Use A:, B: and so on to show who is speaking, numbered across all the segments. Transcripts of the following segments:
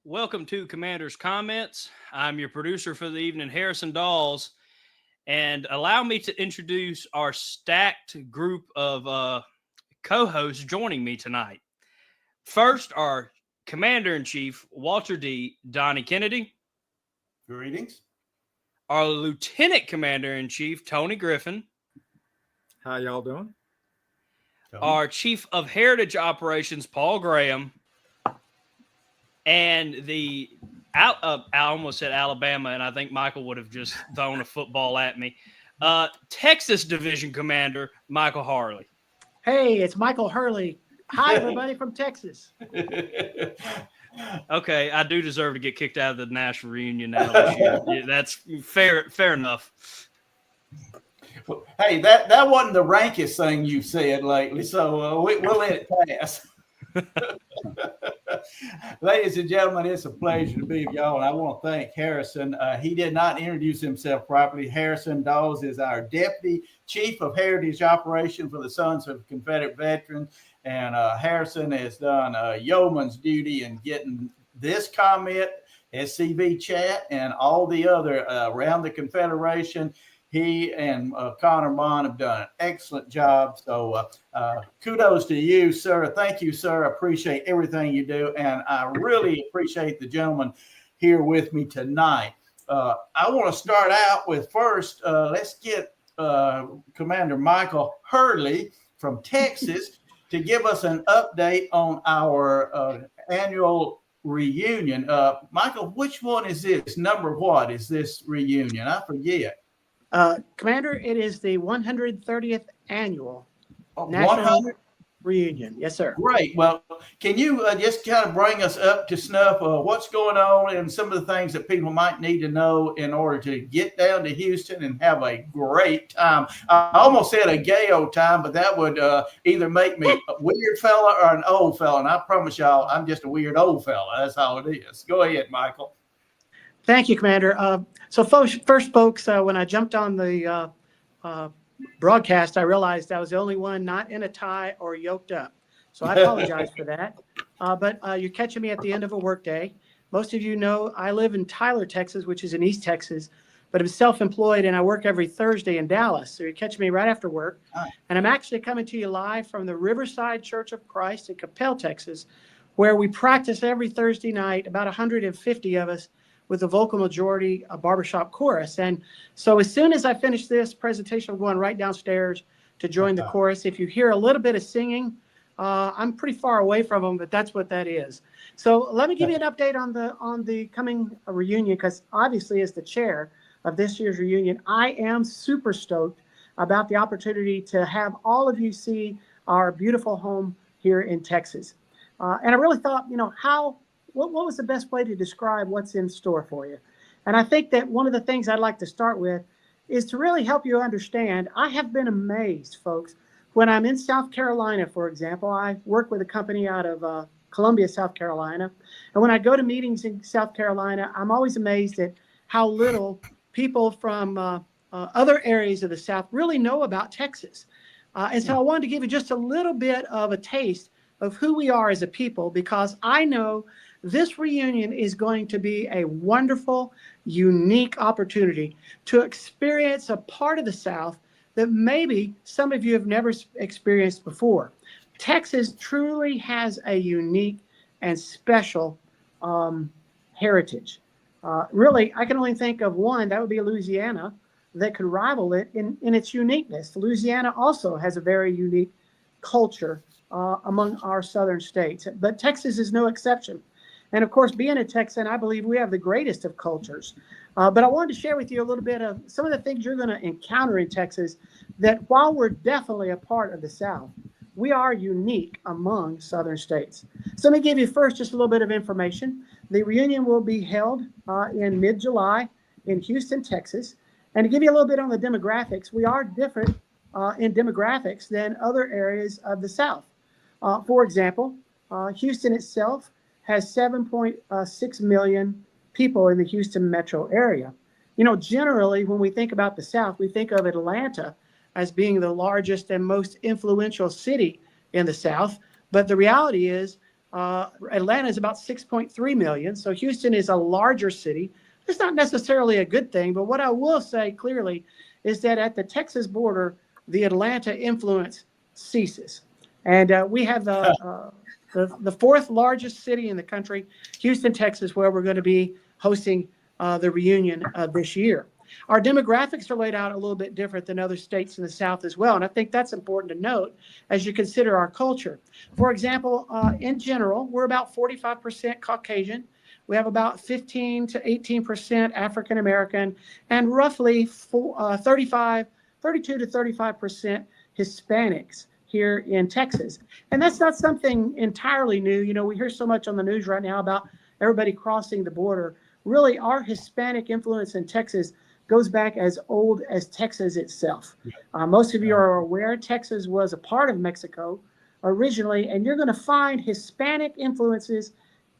A: Welcome to Commander's Comments. I'm your producer for the evening, Harrison Daws, and allow me to introduce our stacked group of co-hosts joining me tonight. First, our Commander-in-Chief, Walter D. Donnie Kennedy.
B: Greetings.
A: Our Lieutenant Commander-in-Chief, Tony Griffin.
C: How y'all doing?
A: Our Chief of Heritage Operations, Paul Graham. And I almost said Alabama, and I think Michael would have just thrown a football at me. Texas Division Commander, Michael Hurley.
D: Hey, it's Michael Hurley. Hi, everybody from Texas.
A: Okay, I do deserve to get kicked out of the national reunion now this year. Yeah, that's fair enough.
B: Well, hey, that wasn't the rankest thing you've said lately, so we'll let it pass. Ladies and gentlemen, it's a pleasure to be with y'all, and I want to thank Harrison. He did not introduce himself properly. Harrison Daws is our Deputy Chief of Heritage Operations for the Sons of Confederate Veterans, and Harrison has done yeoman's duty in getting this comment, SCV chat, and all the other around the Confederation. He and Connor Bond have done an excellent job. So kudos to you, sir. Thank you, sir. I appreciate everything you do. And I really appreciate the gentleman here with me tonight. I want to start out with first, let's get Commander Michael Hurley from Texas to give us an update on our annual reunion. Michael, which one is this? Number what is this reunion? I forget.
D: Commander, it is the 130th annual national
B: 100?
D: reunion. Yes, sir.
B: Great. Well, can you just kind of bring us up to snuff what's going on and some of the things that people might need to know in order to get down to Houston and have a great time? I almost said a gay old time, but that would either make me a weird fella or an old fella. And I promise y'all, I'm just a weird old fella. That's how it is. Go ahead, Michael.
D: Thank you, Commander. So first, folks, when I jumped on the broadcast, I realized I was the only one not in a tie or yoked up. So I apologize for that. But you're catching me at the end of a workday. Most of you know I live in Tyler, Texas, which is in East Texas, but I'm self-employed and I work every Thursday in Dallas. So you're catching me right after work. And I'm actually coming to you live from the Riverside Church of Christ in Capel, Texas, where we practice every Thursday night, about 150 of us, with the vocal majority, a barbershop chorus. And so as soon as I finish this presentation, I'm going right downstairs to join the chorus. If you hear a little bit of singing, I'm pretty far away from them, but that's what that is. So let me give you an update on the coming reunion, because obviously as the chair of this year's reunion, I am super stoked about the opportunity to have all of you see our beautiful home here in Texas. And I really thought, what was the best way to describe what's in store for you? And I think that one of the things I'd like to start with is to really help you understand. I have been amazed, folks, when I'm in South Carolina, for example. I work with a company out of Columbia, South Carolina. And when I go to meetings in South Carolina, I'm always amazed at how little people from other areas of the South really know about Texas. And so I wanted to give you just a little bit of a taste of who we are as a people, because I know this reunion is going to be a wonderful, unique opportunity to experience a part of the South that maybe some of you have never experienced before. Texas truly has a unique and special heritage. Really, I can only think of one, that would be Louisiana, that could rival it in its uniqueness. Louisiana also has a very unique culture among our southern states, but Texas is no exception. And of course, being a Texan, I believe we have the greatest of cultures. But I wanted to share with you a little bit of some of the things you're going to encounter in Texas, that while we're definitely a part of the South, we are unique among southern states. So let me give you first just a little bit of information. The reunion will be held in mid-July in Houston, Texas. And to give you a little bit on the demographics, we are different in demographics than other areas of the South. For example, Houston itself has 7.6 million people in the Houston metro area. Generally, when we think about the South, we think of Atlanta as being the largest and most influential city in the South. But the reality is Atlanta is about 6.3 million. So Houston is a larger city. It's not necessarily a good thing, but what I will say clearly is that at the Texas border, the Atlanta influence ceases. And we have the fourth largest city in the country, Houston, Texas, where we're going to be hosting the reunion this year. Our demographics are laid out a little bit different than other states in the South as well. And I think that's important to note as you consider our culture. For example, in general, we're about 45% Caucasian. We have about 15 to 18% African American and roughly 32 to 35% Hispanics here in Texas. And that's not something entirely new. You know, we hear so much on the news right now about everybody crossing the border. Really, our Hispanic influence in Texas goes back as old as Texas itself. Most of you are aware Texas was a part of Mexico originally, and you're going to find Hispanic influences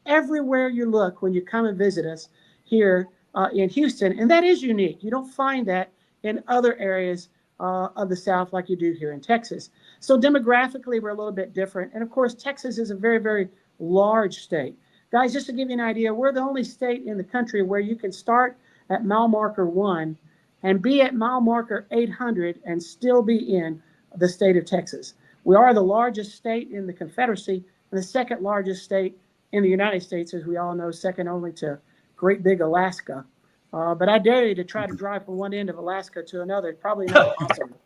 D: everywhere you look when you come and visit us here in Houston. And that is unique. You don't find that in other areas of the South like you do here in Texas. So demographically, we're a little bit different. And of course, Texas is a very, very large state. Guys, just to give you an idea, we're the only state in the country where you can start at mile marker 1 and be at mile marker 800 and still be in the state of Texas. We are the largest state in the Confederacy and the second largest state in the United States, as we all know, second only to great big Alaska. But I dare you to try to drive from one end of Alaska to another. It's probably not possible.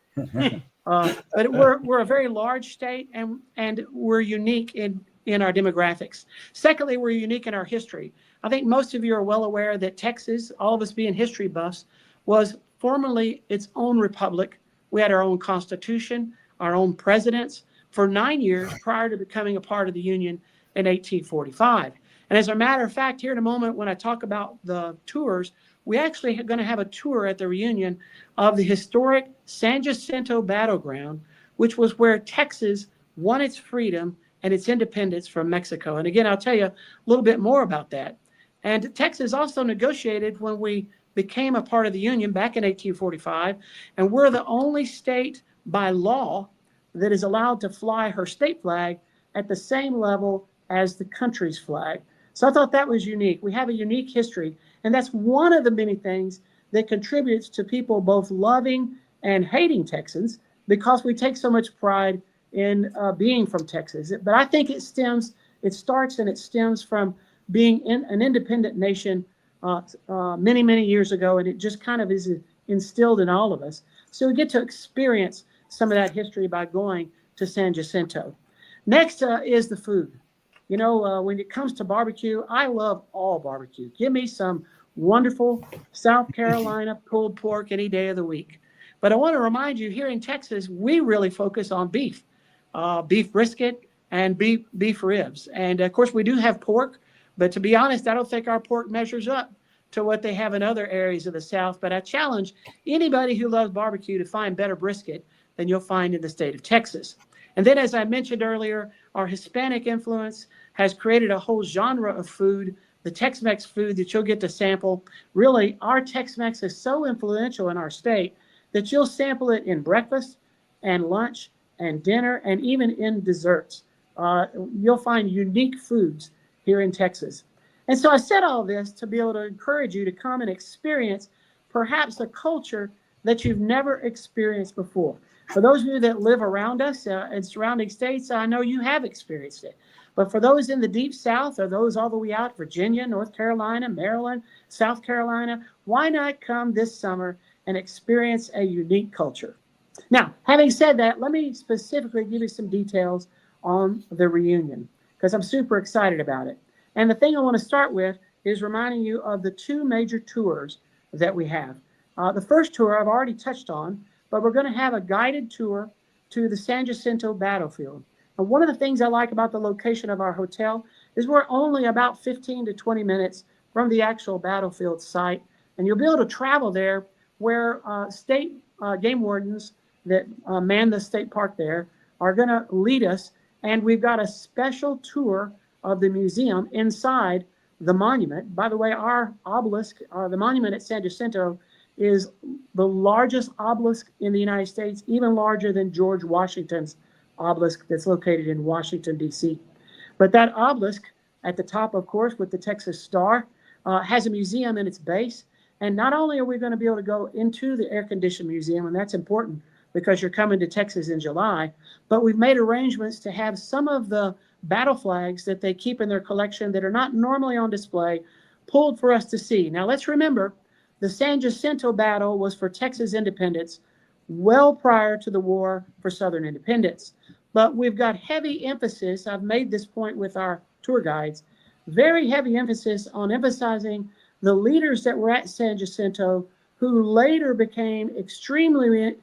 D: But we're a very large state, and we're unique in our demographics. Secondly, we're unique in our history. I think most of you are well aware that Texas, all of us being history buffs, was formerly its own republic. We had our own constitution, our own presidents for 9 years prior to becoming a part of the Union in 1845. And as a matter of fact, here in a moment, when I talk about the tours, we actually are going to have a tour at the reunion of the historic San Jacinto battleground, which was where Texas won its freedom and its independence from Mexico. And again, I'll tell you a little bit more about that. And Texas also negotiated when we became a part of the Union back in 1845, and we're the only state by law that is allowed to fly her state flag at the same level as the country's flag. So I thought that was unique. We have a unique history, and that's one of the many things that contributes to people both loving and hating Texans, because we take so much pride in being from Texas. But I think it stems from being an independent nation many, many years ago, and it just kind of is instilled in all of us. So we get to experience some of that history by going to San Jacinto. Next is the food. You know, when it comes to barbecue, I love all barbecue. Give me some wonderful South Carolina pulled pork any day of the week. But I want to remind you, here in Texas, we really focus on beef brisket and beef ribs. And of course, we do have pork, but to be honest, I don't think our pork measures up to what they have in other areas of the South. But I challenge anybody who loves barbecue to find better brisket than you'll find in the state of Texas. And then, as I mentioned earlier, our Hispanic influence has created a whole genre of food, the Tex-Mex food that you'll get to sample. Really, our Tex-Mex is so influential in our state that you'll sample it in breakfast and lunch and dinner and even in desserts. You'll find unique foods here in Texas. And so I said all this to be able to encourage you to come and experience perhaps a culture that you've never experienced before. For those of you that live around us in surrounding states, I know you have experienced it. But for those in the deep South, or those all the way out, Virginia, North Carolina, Maryland, South Carolina, why not come this summer and experience a unique culture? Now, having said that, let me specifically give you some details on the reunion, because I'm super excited about it. And the thing I want to start with is reminding you of the two major tours that we have. The first tour I've already touched on, but we're going to have a guided tour to the San Jacinto battlefield. And one of the things I like about the location of our hotel is we're only about 15 to 20 minutes from the actual battlefield site. And you'll be able to travel there where state game wardens that man the state park there are going to lead us. And we've got a special tour of the museum inside the monument. By the way, our obelisk, the monument at San Jacinto, is the largest obelisk in the United States, even larger than George Washington's obelisk that's located in Washington, D.C. But that obelisk at the top, of course, with the Texas Star, has a museum in its base. And not only are we going to be able to go into the air-conditioned museum, and that's important because you're coming to Texas in July, but we've made arrangements to have some of the battle flags that they keep in their collection that are not normally on display pulled for us to see. Now, let's remember, the San Jacinto battle was for Texas independence well prior to the war for Southern independence. But we've got heavy emphasis, I've made this point with our tour guides, very heavy emphasis on emphasizing the leaders that were at San Jacinto who later became extremely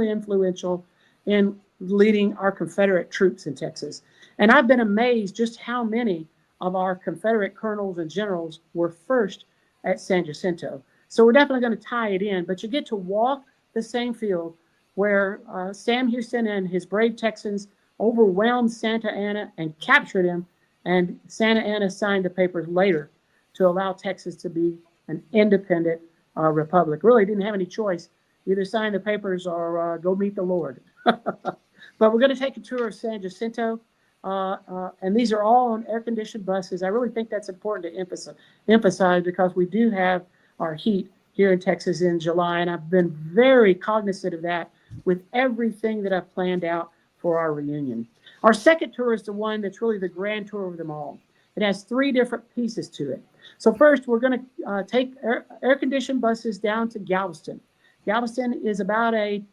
D: influential in leading our Confederate troops in Texas. And I've been amazed just how many of our Confederate colonels and generals were first at San Jacinto. So we're definitely going to tie it in, but you get to walk the same field where Sam Houston and his brave Texans overwhelmed Santa Anna and captured him, and Santa Anna signed the papers later to allow Texas to be an independent republic. Really didn't have any choice. Either sign the papers or go meet the Lord. But we're going to take a tour of San Jacinto, and these are all on air-conditioned buses. I really think that's important to emphasize because we do have our heat here in Texas in July, and I've been very cognizant of that with everything that I've planned out for our reunion. Our second tour is the one that's really the grand tour of them all. It has 3 different pieces to it. So first, we're going to take air-conditioned buses down to Galveston. Galveston is about a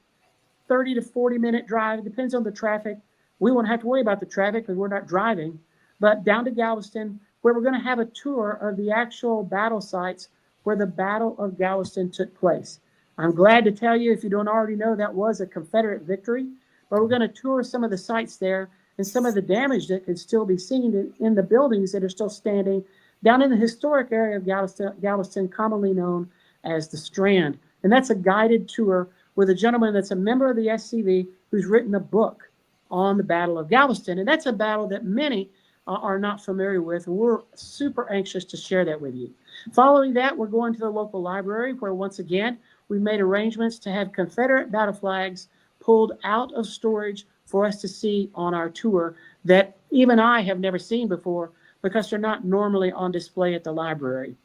D: 30 to 40-minute drive. It depends on the traffic. We won't have to worry about the traffic because we're not driving. But down to Galveston, where we're going to have a tour of the actual battle sites where the Battle of Galveston took place. I'm glad to tell you, if you don't already know, that was a Confederate victory. But we're going to tour some of the sites there and some of the damage that can still be seen in the buildings that are still standing down in the historic area of Galveston, commonly known as the Strand. And that's a guided tour with a gentleman that's a member of the SCV who's written a book on the Battle of Galveston. And that's a battle that many are not familiar with, and we're super anxious to share that with you. Following that, we're going to the local library where, once again, we've made arrangements to have Confederate battle flags pulled out of storage for us to see on our tour that even I have never seen before because they're not normally on display at the library.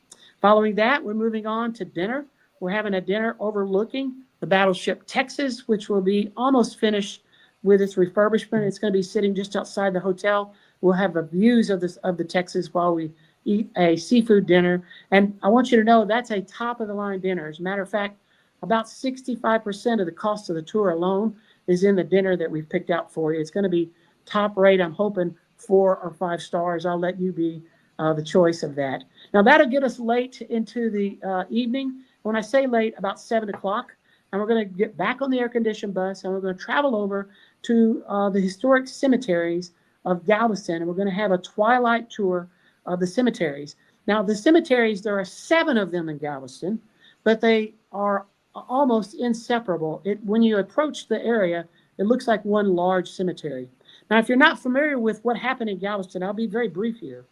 D: Following that, we're moving on to dinner. We're having a dinner overlooking the battleship Texas, which will be almost finished with its refurbishment. It's going to be sitting just outside the hotel. We'll have the views of the Texas while we eat a seafood dinner. And I want you to know that's a top-of-the-line dinner. As a matter of fact, about 65% of the cost of the tour alone is in the dinner that we've picked out for you. It's going to be top rate. I'm hoping 4 or 5 stars. I'll let you be the choice of that. Now, that'll get us late into the evening. When I say late, about 7 o'clock. And we're going to get back on the air-conditioned bus, and we're going to travel over to the historic cemeteries of Galveston, and we're going to have a twilight tour of the cemeteries. Now, the cemeteries, there are 7 of them in Galveston, but they are almost inseparable. When you approach the area, it looks like one large cemetery. Now, if you're not familiar with what happened in Galveston, I'll be very brief here.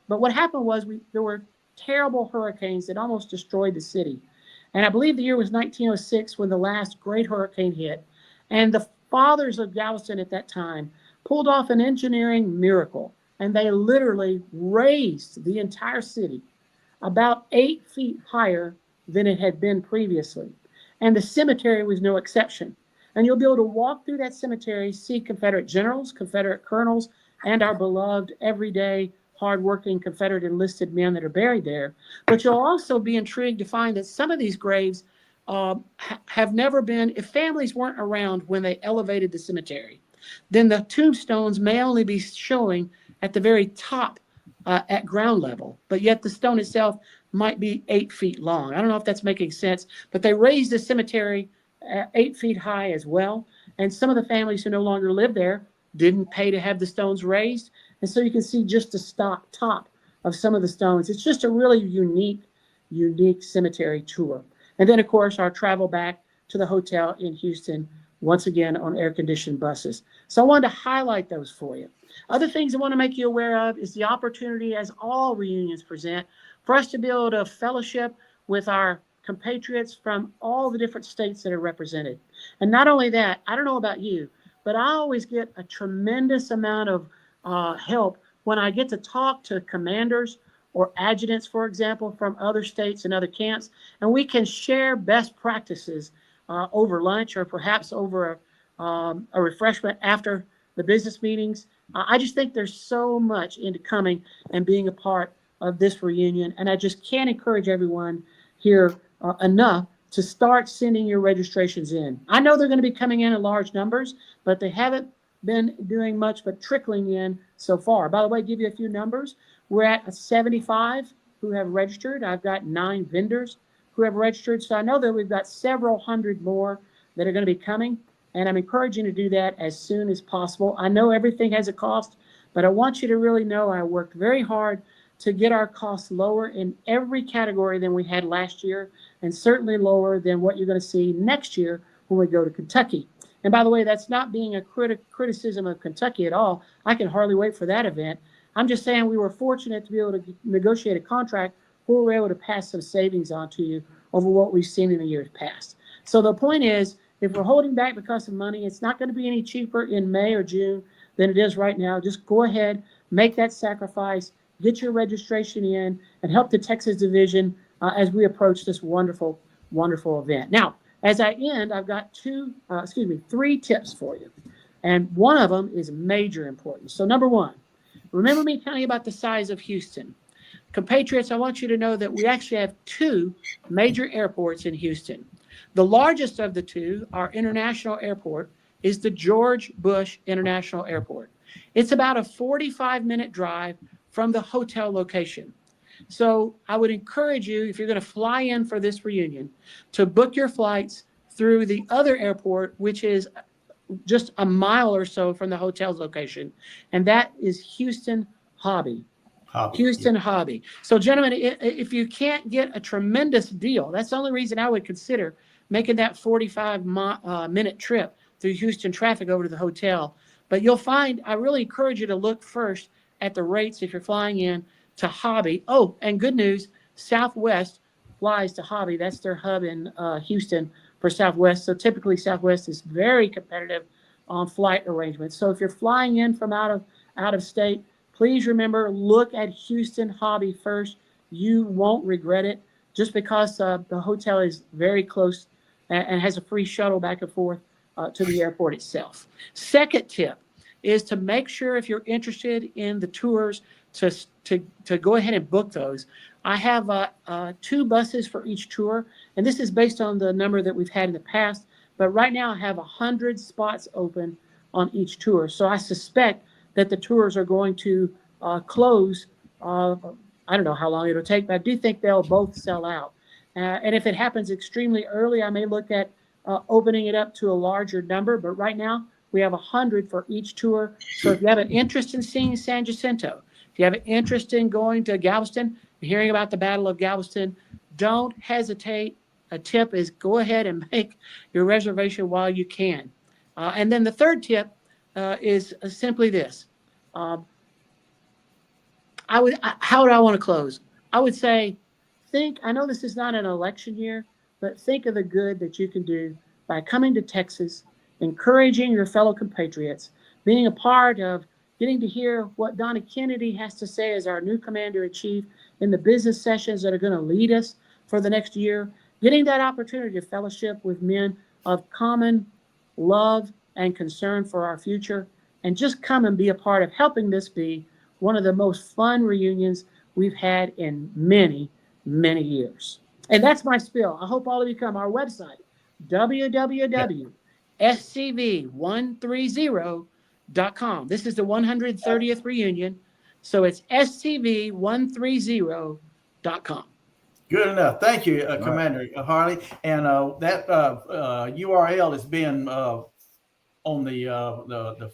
D: But what happened was there were terrible hurricanes that almost destroyed the city. And I believe the year was 1906 when the last great hurricane hit. And the fathers of Galveston at that time pulled off an engineering miracle. And they literally raised the entire city about 8 feet higher than it had been previously. And the cemetery was no exception. And you'll be able to walk through that cemetery, see Confederate generals, Confederate colonels, and our beloved everyday hardworking Confederate enlisted men that are buried there. But you'll also be intrigued to find that some of these graves have never been, if families weren't around when they elevated the cemetery, then the tombstones may only be showing at the very top at ground level, but yet the stone itself might be 8 feet long. I don't know if that's making sense, but they raised the cemetery 8 feet high as well. And some of the families who no longer live there didn't pay to have the stones raised. And so you can see just the top of some of the stones. It's just a really unique cemetery tour. And then, of course, our travel back to the hotel in Houston, once again on air-conditioned buses. So I wanted to highlight those for you. Other things I want to make you aware of is the opportunity, as all reunions present, for us to be able to fellowship with our compatriots from all the different states that are represented. And not only that, I don't know about you, but I always get a tremendous amount of help when I get to talk to commanders or adjutants, for example, from other states and other camps, and we can share best practices over lunch or perhaps over a refreshment after the business meetings. I just think there's so much into coming and being a part of this reunion, and I just can't encourage everyone here enough to start sending your registrations in. I know they're going to be coming in large numbers, but they haven't been doing much but trickling in so far. By the way, give you a few numbers. We're at 75 who have registered. I've got 9 vendors who have registered. So I know that we've got several hundred more that are going to be coming, and I'm encouraging you to do that as soon as possible. I know everything has a cost, but I want you to really know I worked very hard to get our costs lower in every category than we had last year, and certainly lower than what you're going to see next year when we go to Kentucky. And by the way, that's not being a criticism of Kentucky at all. I can hardly wait for that event. I'm just saying we were fortunate to be able to negotiate a contract where we were able to pass some savings on to you over what we've seen in the years past. So the point is, if we're holding back because of money, it's not going to be any cheaper in May or June than it is right now. Just go ahead, make that sacrifice, get your registration in, and help the Texas division as we approach this wonderful, wonderful event. Now, as I end, I've got 3 tips for you. And one of them is major importance. So number 1, remember me telling you about the size of Houston. Compatriots, I want you to know that we actually have 2 major airports in Houston. The largest of the 2, our international airport, is the George Bush International Airport. It's about a 45-minute drive from the hotel location. So I would encourage you, if you're going to fly in for this reunion, to book your flights through the other airport, which is just a mile or so from the hotel's location, and that is Houston Hobby. Houston Hobby. So gentlemen, if you can't get a tremendous deal, that's the only reason I would consider making that 45-minute trip through Houston traffic over to the hotel. But you'll find, I really encourage you to look first at the rates if you're flying in to Hobby. Oh, and good news, Southwest flies to Hobby. That's their hub in Houston for Southwest. So typically Southwest is very competitive on flight arrangements. So if you're flying in from out of state, please remember, look at Houston Hobby first. You won't regret it, just because the hotel is very close and has a free shuttle back and forth to the airport itself. Second tip is to make sure, if you're interested in the tours, to go ahead and book those. I have 2 buses for each tour, and this is based on the number that we've had in the past. But right now I have 100 spots open on each tour. So I suspect that the tours are going to close. I don't know how long it'll take, but I do think they'll both sell out. And if it happens extremely early, I may look at opening it up to a larger number. But right now, we have 100 for each tour. So if you have an interest in seeing San Jacinto, if you have an interest in going to Galveston, hearing about the Battle of Galveston, don't hesitate. A tip is go ahead and make your reservation while you can. And then the third tip is simply this. How do I want to close? I would say, I know this is not an election year, but think of the good that you can do by coming to Texas, encouraging your fellow compatriots, being a part of getting to hear what Donnie Kennedy has to say as our new commander-in-chief in the business sessions that are going to lead us for the next year, getting that opportunity to fellowship with men of common love and concern for our future, and just come and be a part of helping this be one of the most fun reunions we've had in many, many years. And that's my spiel. I hope all of you come. Our website, www.scv130.com. This is the 130th reunion, so it's scv130.com.
B: Good enough. Thank you, Commander Hurley. And that URL has been on the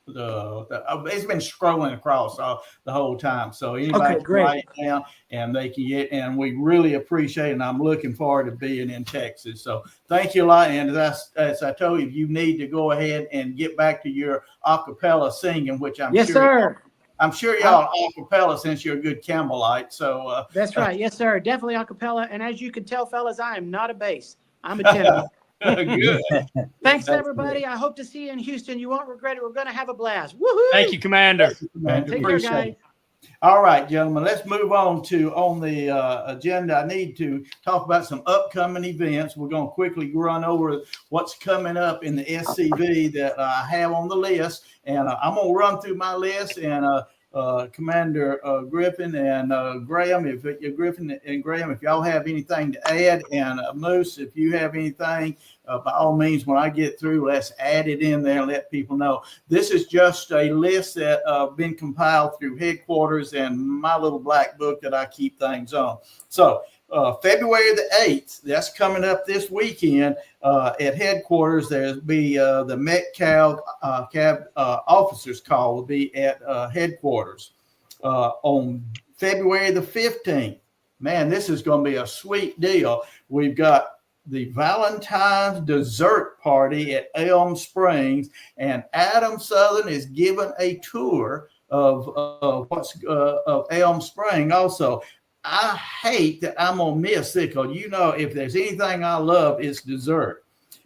B: it's been scrolling across the whole time. So anybody can write it down and they can get, and we really appreciate it. And I'm looking forward to being in Texas. So thank you a lot. And as I told you, you need to go ahead and get back to your acapella singing, which I'm sure y'all acapella since you're a good Campbellite. So
D: that's right. Yes, sir. Definitely acapella. And as you can tell, fellas, I am not a bass. I'm a tenor.
A: Good.
D: Thanks, everybody. I hope to see you in Houston. You won't regret it. We're going to have a blast. Woohoo!
A: Thank you, Commander.
B: Commander.
D: Take care,
B: Appreciate
D: guys.
B: it. All right, gentlemen, let's move on the agenda. I need to talk about some upcoming events. We're going to quickly run over what's coming up in the SCV that I have on the list. And I'm going to run through my list, and Commander Griffin and Graham, if y'all have anything to add, and Moose, if you have anything, by all means, when I get through, let's add it in there and let people know. This is just a list that been compiled through headquarters and my little black book that I keep things on. So February the 8th, that's coming up this weekend at headquarters. There'll be the Machael cab officers call will be at headquarters on February the 15th. Man, this is going to be a sweet deal. We've got the Valentine's dessert party at Elm Springs, and Adam Southern is giving a tour of Elm Spring also. I hate that I'm gonna miss it, because if there's anything I love, it's dessert.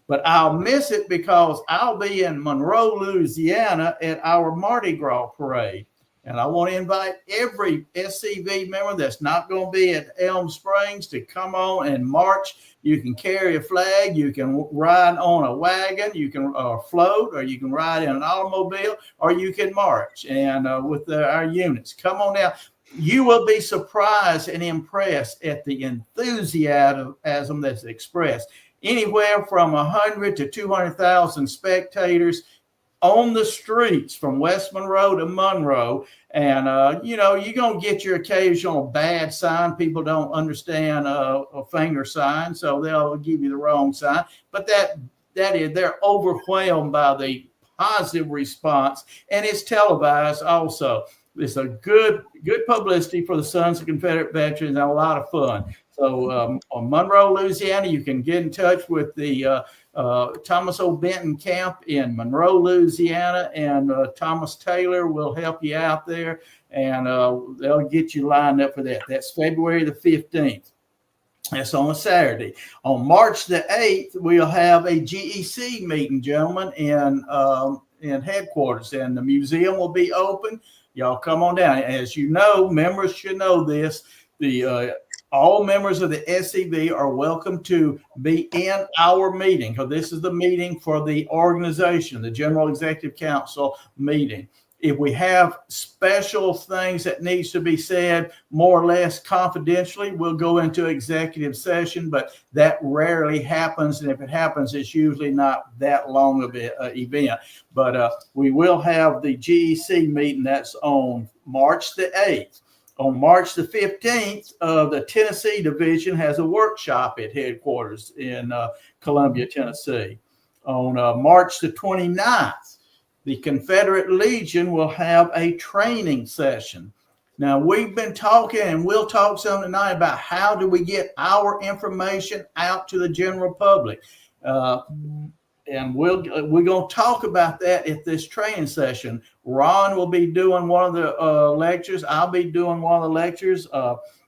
B: But I'll miss it because I'll be in Monroe, Louisiana at our Mardi Gras parade. And I want to invite every SCV member that's not going to be at Elm Springs to come on and march. You can carry a flag, you can ride on a wagon, you can float, or you can ride in an automobile, or you can march and with our units. Come on down. You will be surprised and impressed at the enthusiasm that's expressed. Anywhere from 100 to 200,000 spectators on the streets from West Monroe to Monroe. And, you're going to get your occasional bad sign. People don't understand a finger sign, so they'll give you the wrong sign. But they're overwhelmed by the positive response, and it's televised also. It's a good publicity for the Sons of Confederate Veterans and a lot of fun. So on Monroe, Louisiana, you can get in touch with the Thomas O. Benton Camp in Monroe, Louisiana, and Thomas Taylor will help you out there, and they'll get you lined up for that. That's February the 15th. That's on a Saturday. On March the 8th, we'll have a GEC meeting, gentlemen, in headquarters, and the museum will be open. Y'all come on down. As you know, members should know this. All members of the SCV are welcome to be in our meeting, because this is the meeting for the organization, the General Executive Council meeting. If we have special things that needs to be said more or less confidentially, we'll go into executive session, but that rarely happens. And if it happens, it's usually not that long of an event. But we will have the GEC meeting. That's on March the 8th. On March the 15th, the Tennessee Division has a workshop at headquarters in Columbia, Tennessee. On March the 29th, the Confederate Legion will have a training session. Now, we've been talking, and we'll talk some tonight, about how do we get our information out to the general public. And we're going to talk about that at this training session. Ron will be doing one of the lectures. I'll be doing one of the lectures.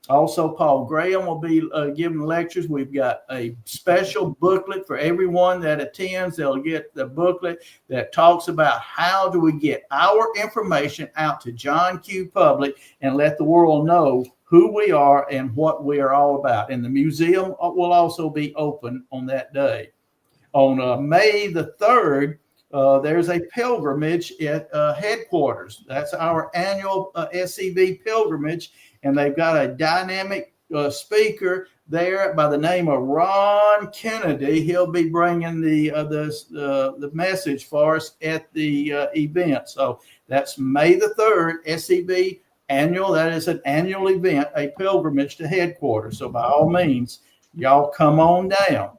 B: Also, Paul Graham will be giving lectures. We've got a special booklet for everyone that attends. They'll get the booklet that talks about how do we get our information out to John Q. Public and let the world know who we are and what we are all about. And the museum will also be open on that day. On May the 3rd, there's a pilgrimage at headquarters. That's our annual SCV pilgrimage, and they've got a dynamic speaker there by the name of Ron Kennedy. He'll be bringing the message for us at the event. So that's May the 3rd, SCV annual. That is an annual event, a pilgrimage to headquarters. So by all means, y'all come on down.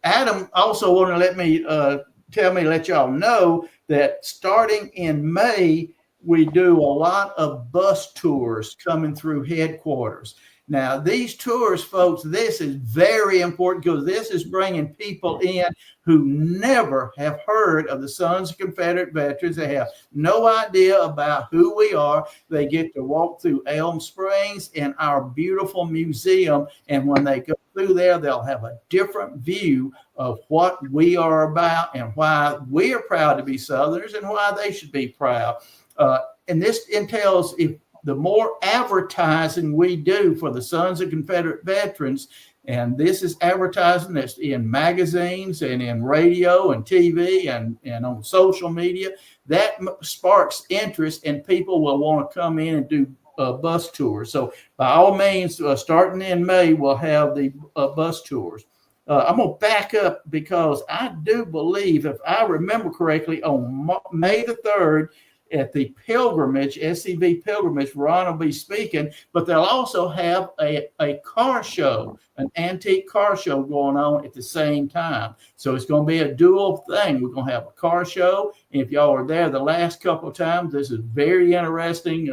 B: Adam also wanted to let y'all know that starting in May, we do a lot of bus tours coming through headquarters. Now, these tours, folks, this is very important because this is bringing people in who never have heard of the Sons of Confederate Veterans. They have no idea about who we are. They get to walk through Elm Springs and our beautiful museum. And when they go through there, they'll have a different view of what we are about and why we are proud to be Southerners and why they should be proud. And this entails, if the more advertising we do for the Sons of Confederate Veterans, and this is advertising that's in magazines and in radio and TV and on social media, that sparks interest and people will want to come in and do bus tours. So by all means, starting in May, we'll have the bus tours. I'm going to back up because I do believe, if I remember correctly, on May the 3rd, at the pilgrimage, SCV pilgrimage, Ron will be speaking, but they'll also have a car show, an antique car show going on at the same time. So it's going to be a dual thing. We're going to have a car show. And if y'all are there the last couple of times, this is very interesting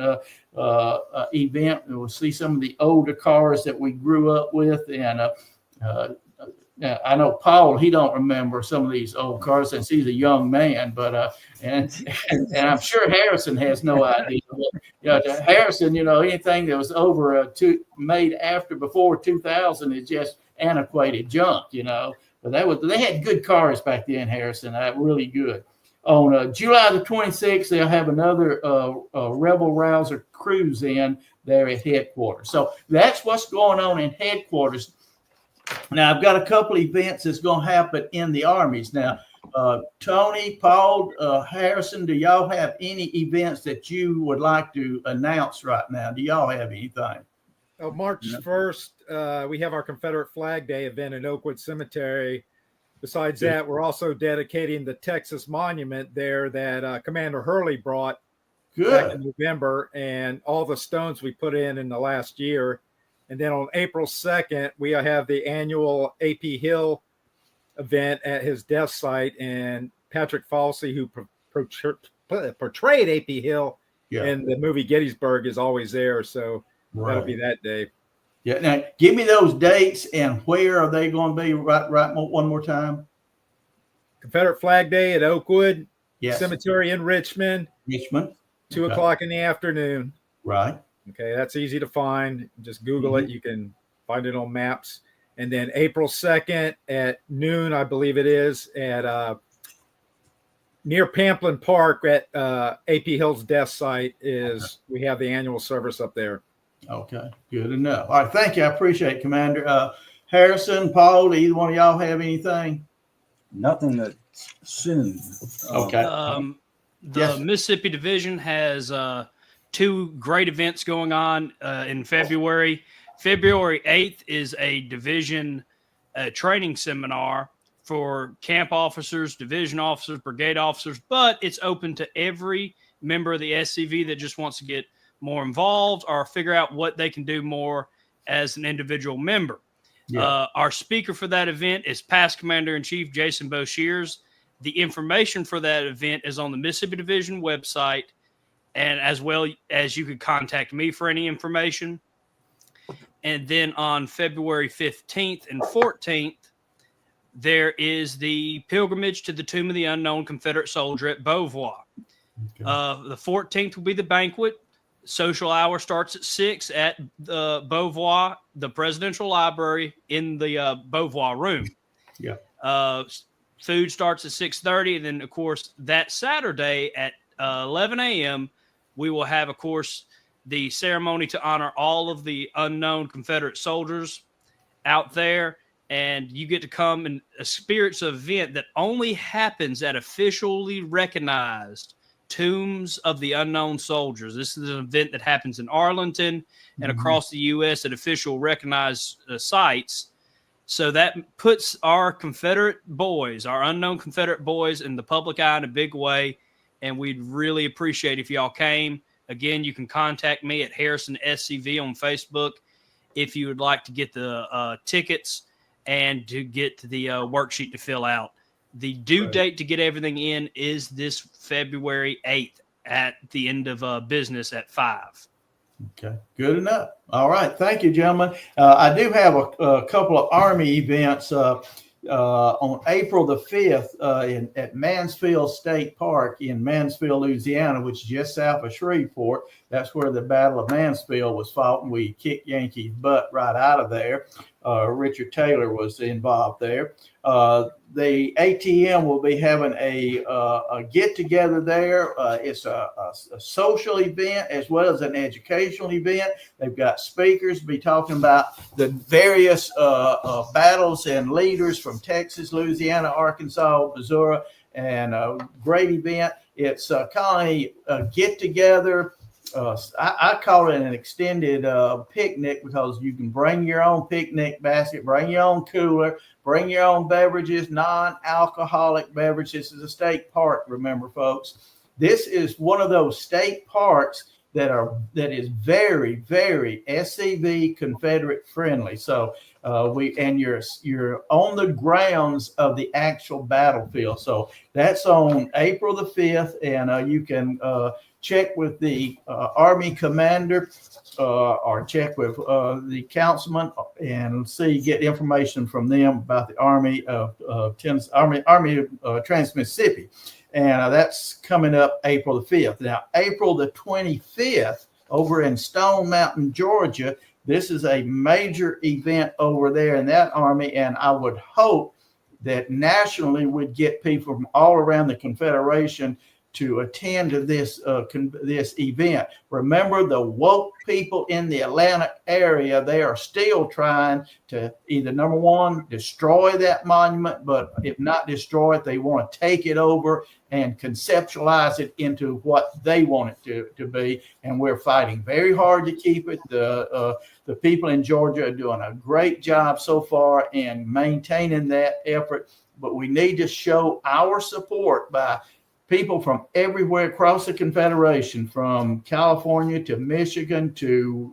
B: event. We'll see some of the older cars that we grew up with. And I know Paul, he don't remember some of these old cars since he's a young man, but and I'm sure Harrison has no idea. But, Harrison, anything that was over made before 2000 is just antiquated junk, But they had good cars back then, Harrison. Really good. On July the 26th, they'll have another Rebel Rouser cruise in there at headquarters. So that's what's going on in headquarters. Now, I've got a couple events that's going to happen in the armies. Now, Tony, Paul, Harrison, do y'all have any events that you would like to announce right now? Do y'all have anything?
C: March 1st, we have our Confederate Flag Day event in Oakwood Cemetery. Besides that, we're also dedicating the Texas Monument there that Commander Hurley brought back in November, and all the stones we put in the last year. And then on April 2nd, we have the annual AP Hill event at his death site. And Patrick Falsey, who portrayed AP Hill in the movie Gettysburg, is always there. So that'll be that day.
B: Yeah. Now, give me those dates and where are they going to be? Right. One more time.
C: Confederate Flag Day at Oakwood Cemetery in Richmond. 2 o'clock in the afternoon.
B: Right.
C: Okay, that's easy to find. Just Google it. You can find it on maps. And then April 2nd at noon, I believe it is, at near Pamplin Park at AP Hill's death site we have the annual service up there. Okay, good enough. All right, thank you. I appreciate it, Commander. Harrison, Paul, do either one of y'all have anything?
E: Nothing that's soon.
B: Okay.
A: The Mississippi Division has 2 great events going on in February. February 8th is a division training seminar for camp officers, division officers, brigade officers, but it's open to every member of the SCV that just wants to get more involved or figure out what they can do more as an individual member. Our speaker for that event is past Commander-in-Chief Jason Boshears. The information for that event is on the Mississippi Division website, and as well as you could contact me for any information. And then on February 15th and 14th, there is the pilgrimage to the Tomb of the Unknown Confederate Soldier at Beauvoir. The 14th will be the banquet. Social hour starts at 6 at the Beauvoir, the Presidential Library in the Beauvoir room. Food starts at 6:30. And then, of course, that Saturday at 11 a.m., we will have, of course, the ceremony to honor all of the unknown Confederate soldiers out there. And you get to come and experience an event that only happens at officially recognized tombs of the unknown soldiers. This is an event that happens in Arlington and across the U.S. at official recognized sites. So that puts our Confederate boys, our unknown Confederate boys, in the public eye in a big way. And we'd really appreciate if y'all came. Again, you can contact me at Harrison SCV on Facebook if you would like to get the tickets and to get the worksheet to fill out. The due date to get everything in is this February 8th at the end of business at 5.
B: Okay, good enough. All right, thank you, gentlemen. I do have a couple of Army events on April the 5th at Mansfield State Park in Mansfield, Louisiana, which is just south of Shreveport. That's where the Battle of Mansfield was fought, and we kicked Yankees' butt right out of there. Richard Taylor was involved there. The ATM will be having a get-together there. It's a social event as well as an educational event. They've got speakers be talking about the various battles and leaders from Texas, Louisiana, Arkansas, Missouri, and a great event. It's kind of a get-together. I call it an extended picnic because you can bring your own picnic basket, bring your own cooler, bring your own beverages, non-alcoholic beverages. This is a state park, remember, folks. This is one of those state parks that is very, very SCV Confederate friendly. So you're on the grounds of the actual battlefield. So that's on April the 5th, and you can check with the Army commander or check with the councilman and get information from them about the Army of Trans-Mississippi. And that's coming up April the 5th. Now, April the 25th over in Stone Mountain, Georgia, this is a major event over there in that Army. And I would hope that nationally we'd get people from all around the Confederation to attend to this event. Remember, the woke people in the Atlanta area, they are still trying to either, number one, destroy that monument, but if not destroy it, they want to take it over and conceptualize it into what they want it to be. And we're fighting very hard to keep it. The people in Georgia are doing a great job so far in maintaining that effort, but we need to show our support by people from everywhere across the Confederation, from California to Michigan to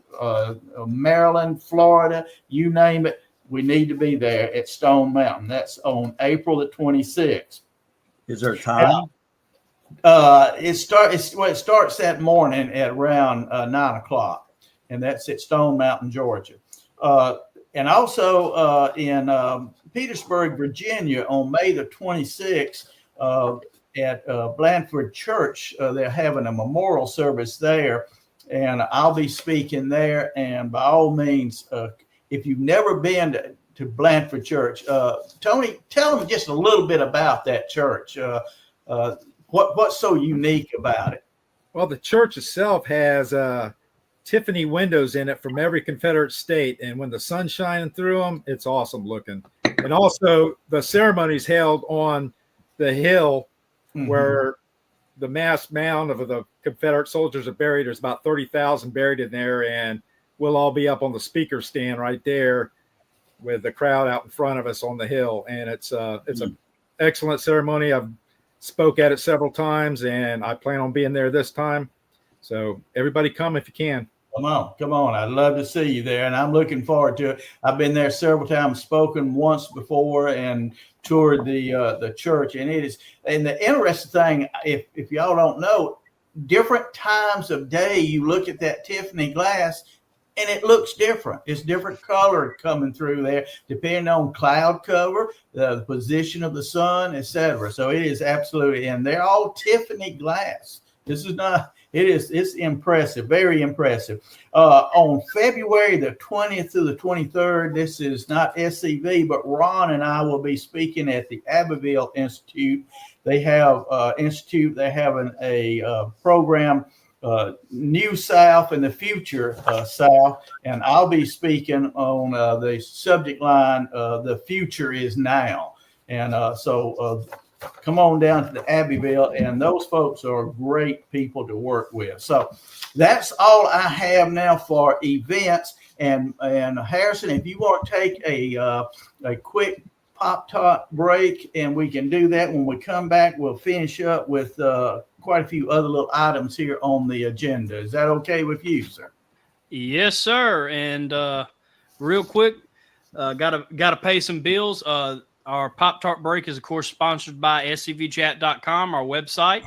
B: Maryland, Florida, you name it. We need to be there at Stone Mountain. That's on April the 26th.
E: Is there a time?
B: It starts that morning at around 9 o'clock, and that's at Stone Mountain, Georgia. And also in Petersburg, Virginia, on May the 26th, at Blandford Church, they're having a memorial service there, and I'll be speaking there. And by all means, if you've never been to Blandford Church, Tony, tell them just a little bit about that church. What's so unique about it?
C: Well, the church itself has Tiffany windows in it from every Confederate state, and when the sun's shining through them, it's awesome looking. And also, the ceremony's held on the hill where the mass mound of the Confederate soldiers are buried. There's about 30,000 buried in there, and we'll all be up on the speaker stand right there with the crowd out in front of us on the hill. And it's an excellent ceremony. I've spoke at it several times, and I plan on being there this time. So everybody come if you can.
B: Come on. I'd love to see you there, and I'm looking forward to it. I've been there several times, spoken once before, and toured the church. And it is, and the interesting thing, if y'all don't know, different times of day you look at that Tiffany glass, and it looks different. It's different color coming through there, depending on cloud cover, the position of the sun, etc. So it is absolutely, and they're all Tiffany glass. This is not. It's impressive, very impressive. On February the 20th to the 23rd, this is not SCV, but Ron and I will be speaking at the Abbeville Institute. They have they're having a program, New South and the Future South, and I'll be speaking on the subject line, The Future is Now. And so come on down to the Abbeville, and those folks are great people to work with. So that's all I have now for events. And Harrison, if you want to take a quick pop-top break, and we can do that when we come back, we'll finish up with quite a few other little items here on the agenda. Is that okay with you, sir?
A: Yes, sir. And real quick, gotta pay some bills. Our Pop-Tart break is, of course, sponsored by scvchat.com, our website.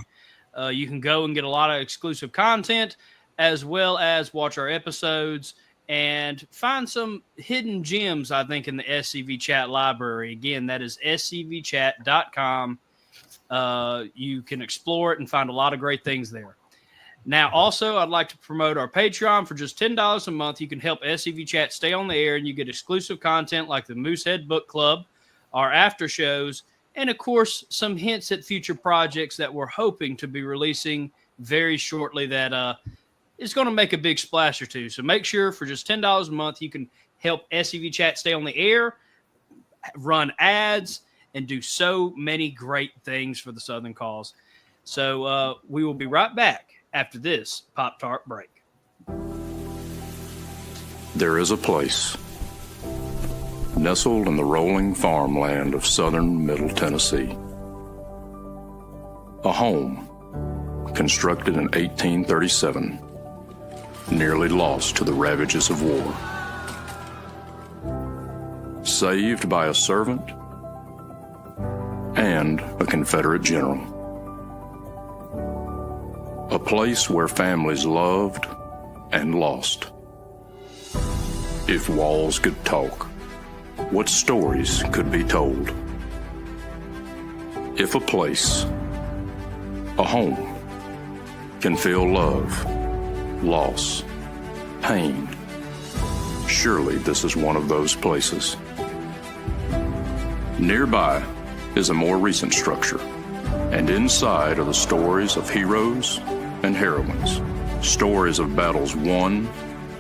A: You can go and get a lot of exclusive content. as well as watch our episodes and find some hidden gems, I think, in the SCV Chat library. Again, that is scvchat.com. You can explore it and find a lot of great things there. Now, also, I'd like to promote our Patreon. For just $10 a month, you can help SCV Chat stay on the air, and you get exclusive content like the Moosehead Book Club, our after shows, and, of course, some hints at future projects that we're hoping to be releasing very shortly that is going to make a big splash or two. So make sure for just $10 a month, you can help SCV Chat stay on the air, run ads, and do so many great things for the Southern cause. So we will be right back after this Pop-Tart break.
F: There is a place nestled in the rolling farmland of southern Middle Tennessee. A home constructed in 1837, nearly lost to the ravages of war. Saved by a servant and a Confederate general. A place where families loved and lost. If walls could talk, what stories could be told? If a place, a home, can feel love, loss, pain, surely this is one of those places. Nearby is a more recent structure, and inside are the stories of heroes and heroines, stories of battles won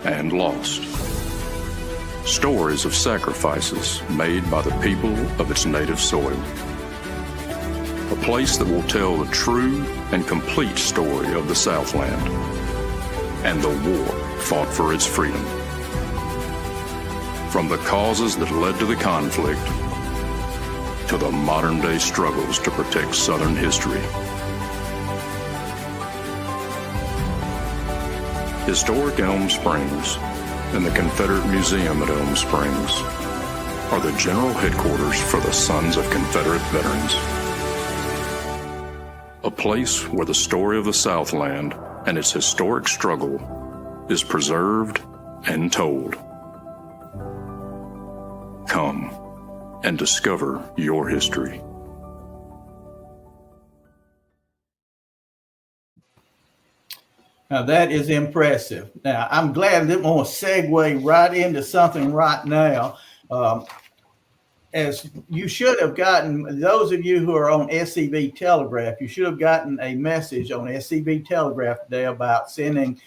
F: and lost, stories of sacrifices made by the people of its native soil. A place that will tell the true and complete story of the Southland and the war fought for its freedom. From the causes that led to the conflict to the modern-day struggles to protect Southern history. Historic Elm Springs and the Confederate Museum at Elm Springs are the general headquarters for the Sons of Confederate Veterans. A place where the story of the Southland and its historic struggle is preserved and told. Come and discover your history.
B: Now that is impressive. Now I'm glad that I'm going to segue right into something right now. As you should have gotten, those of you who are on SCV Telegraph, you should have gotten a message on SCV Telegraph today about sending,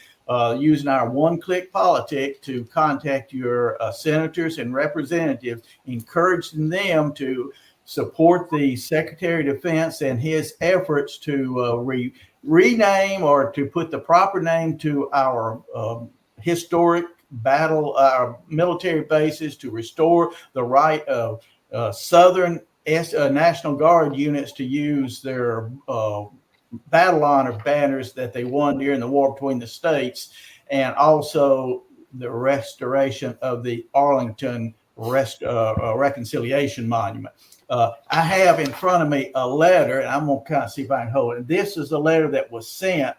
B: using our one-click politic to contact your senators and representatives, encouraging them to support the Secretary of Defense and his efforts to rename or to put the proper name to our historic battle, our military bases, to restore the right of Southern National Guard units to use their battle honor banners that they won during the war between the states, and also the restoration of the Arlington Reconciliation Monument. I have in front of me a letter, and I'm going to kind of see if I can hold it. This is a letter that was sent,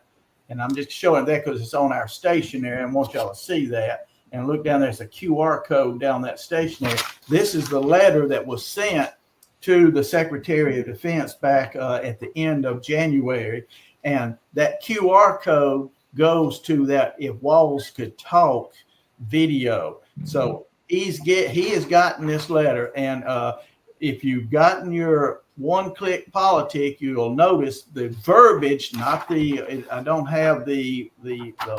B: and I'm just showing that because it's on our stationery, and I want y'all to see that. And look down there's a QR code down that stationery. This is the letter that was sent to the Secretary of Defense back at the end of January. And that QR code goes to that If Walls Could Talk video. So he has gotten this letter. And if you've gotten your one-click politic, you'll notice the verbiage, not the, I don't have the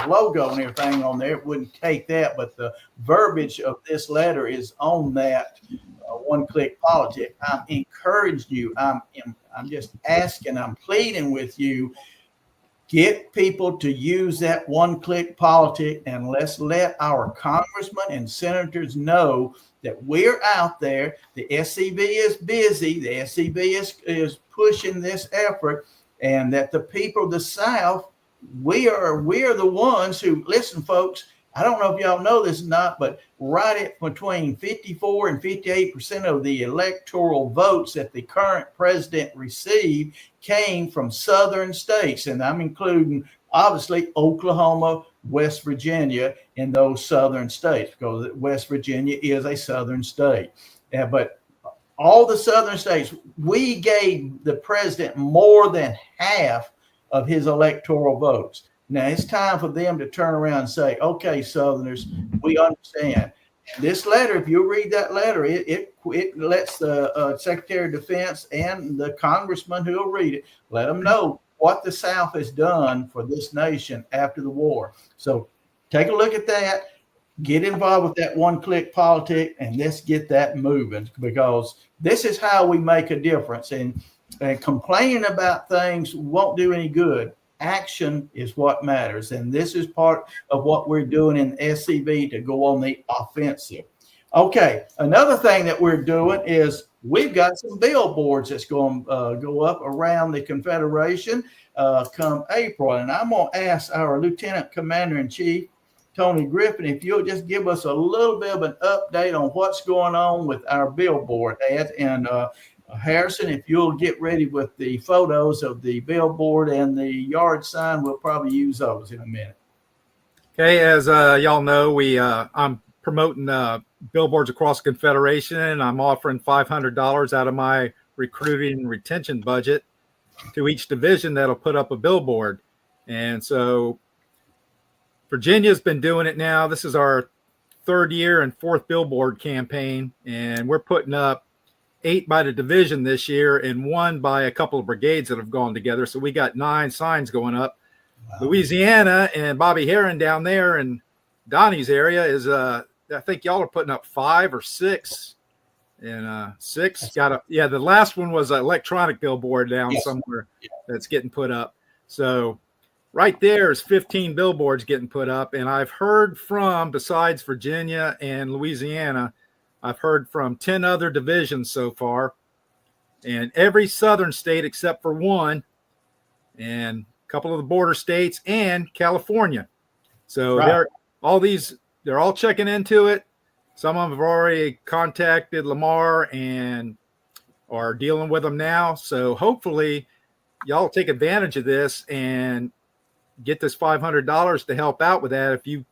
B: logo and everything on there. It wouldn't take that, but the verbiage of this letter is on that one-click politic. I'm encouraging you. I'm just asking, I'm pleading with you, get people to use that one-click politic, and let's let our congressmen and senators know that we're out there. The SCV is busy. The SCV is pushing this effort, and that the people of the South, we are the ones who, listen, folks, I don't know if y'all know this or not, but right at between 54 and 58% of the electoral votes that the current president received came from southern states. And I'm including, obviously, Oklahoma, West Virginia and those southern states, because West Virginia is a southern state. But all the southern states, we gave the president more than half of his electoral votes. Now it's time for them to turn around and say, okay, Southerners, we understand. This letter, if you read that letter, it lets the Secretary of Defense and the congressman who will read it, let them know what the South has done for this nation after the war. So take a look at that, get involved with that one-click politic, and let's get that moving, because this is how we make a difference. And complaining about things won't do any good. Action is what matters. And this is part of what we're doing in SCB to go on the offensive. Okay, another thing that we're doing is we've got some billboards that's going to go up around the Confederation come April. And I'm going to ask our Lieutenant Commander-in-Chief, Tony Griffin, if you'll just give us a little bit of an update on what's going on with our billboard ads. And Harrison, if you'll get ready with the photos of the billboard and the yard sign, we'll probably use those in a minute.
C: Okay, as y'all know, I'm promoting billboards across the Confederation, and I'm offering $500 out of my recruiting and retention budget to each division that'll put up a billboard. And so Virginia's been doing it now. This is our third year and fourth billboard campaign, and we're putting up 8 by the division this year and 1 by a couple of brigades that have gone together. So we got 9 signs going up. Wow. Louisiana and Bobby Heron down there in Donnie's area is, I think y'all are putting up 5 or 6. And 6 got the last one was an electronic billboard down somewhere that's getting put up. So right there is 15 billboards getting put up. And I've heard from, besides Virginia and Louisiana, I've heard from 10 other divisions so far, and every southern state except for 1, and a couple of the border states and California. So they're all checking into it. Some of them have already contacted Lamar and are dealing with them now. So hopefully y'all take advantage of this and get this $500 to help out with that. If you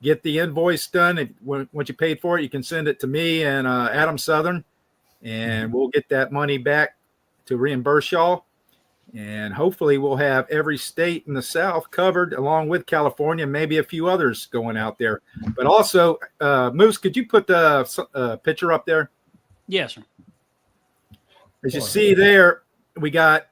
C: get the invoice done, once you paid for it, you can send it to me and Adam Southern, and we'll get that money back to reimburse y'all. And hopefully we'll have every state in the South covered, along with California, maybe a few others going out there. But also, Moose, could you put the picture up there?
A: Yes, sir.
C: As you see there, we got,